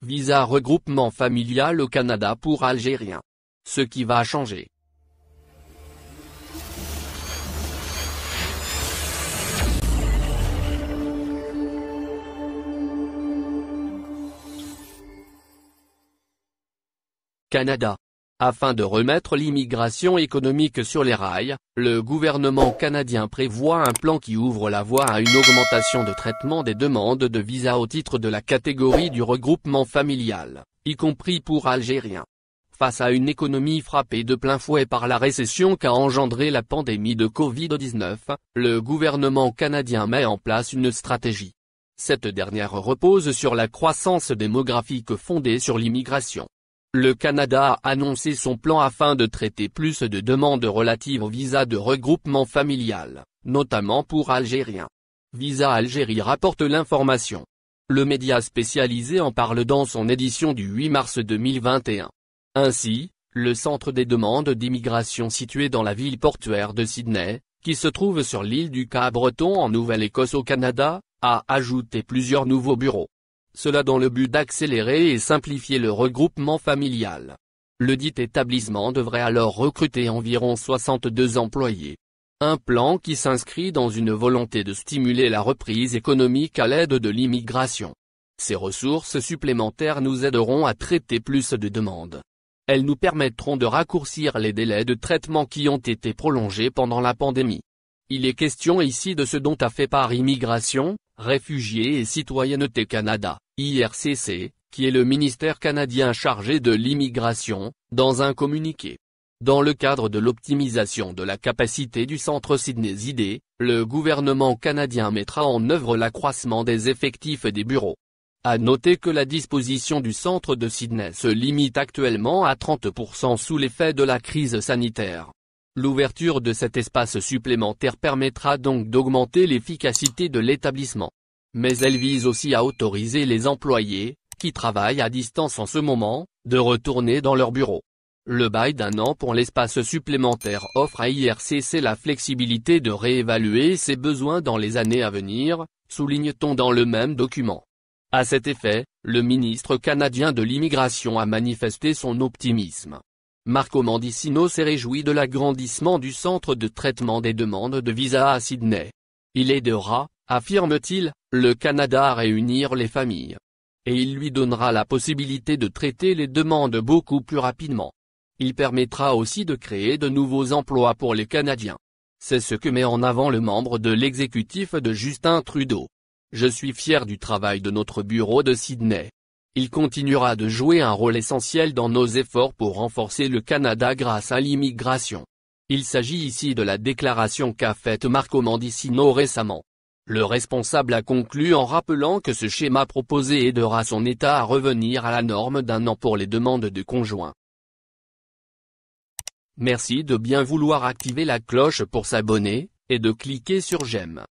Visa regroupement familial au Canada pour Algériens. Ce qui va changer. Canada. Afin de remettre l'immigration économique sur les rails, le gouvernement canadien prévoit un plan qui ouvre la voie à une augmentation de traitement des demandes de visa au titre de la catégorie du regroupement familial, y compris pour Algériens. Face à une économie frappée de plein fouet par la récession qu'a engendrée la pandémie de Covid-19, le gouvernement canadien met en place une stratégie. Cette dernière repose sur la croissance démographique fondée sur l'immigration. Le Canada a annoncé son plan afin de traiter plus de demandes relatives au visa de regroupement familial, notamment pour Algériens. Visa Algérie rapporte l'information. Le média spécialisé en parle dans son édition du 8 mars 2021. Ainsi, le centre des demandes d'immigration situé dans la ville portuaire de Sydney, qui se trouve sur l'île du Cap-Breton en Nouvelle-Écosse au Canada, a ajouté plusieurs nouveaux bureaux. Cela dans le but d'accélérer et simplifier le regroupement familial. Le dit établissement devrait alors recruter environ 62 employés. Un plan qui s'inscrit dans une volonté de stimuler la reprise économique à l'aide de l'immigration. Ces ressources supplémentaires nous aideront à traiter plus de demandes. Elles nous permettront de raccourcir les délais de traitement qui ont été prolongés pendant la pandémie. Il est question ici de ce dont a fait part Immigration, Réfugiés et Citoyenneté Canada, IRCC, qui est le ministère canadien chargé de l'immigration, dans un communiqué. Dans le cadre de l'optimisation de la capacité du centre Sydney-ID, le gouvernement canadien mettra en œuvre l'accroissement des effectifs des bureaux. À noter que la disposition du centre de Sydney se limite actuellement à 30% sous l'effet de la crise sanitaire. L'ouverture de cet espace supplémentaire permettra donc d'augmenter l'efficacité de l'établissement. Mais elle vise aussi à autoriser les employés, qui travaillent à distance en ce moment, de retourner dans leur bureau. Le bail d'1 an pour l'espace supplémentaire offre à IRCC la flexibilité de réévaluer ses besoins dans les années à venir, souligne-t-on dans le même document. À cet effet, le ministre canadien de l'immigration a manifesté son optimisme. Marco Mendicino s'est réjoui de l'agrandissement du centre de traitement des demandes de visa à Sydney. Il aidera, affirme-t-il, le Canada à réunir les familles. Et il lui donnera la possibilité de traiter les demandes beaucoup plus rapidement. Il permettra aussi de créer de nouveaux emplois pour les Canadiens. C'est ce que met en avant le membre de l'exécutif de Justin Trudeau. Je suis fier du travail de notre bureau de Sydney. Il continuera de jouer un rôle essentiel dans nos efforts pour renforcer le Canada grâce à l'immigration. Il s'agit ici de la déclaration qu'a faite Marco Mendicino récemment. Le responsable a conclu en rappelant que ce schéma proposé aidera son État à revenir à la norme d'1 an pour les demandes de conjoints. Merci de bien vouloir activer la cloche pour s'abonner, et de cliquer sur j'aime.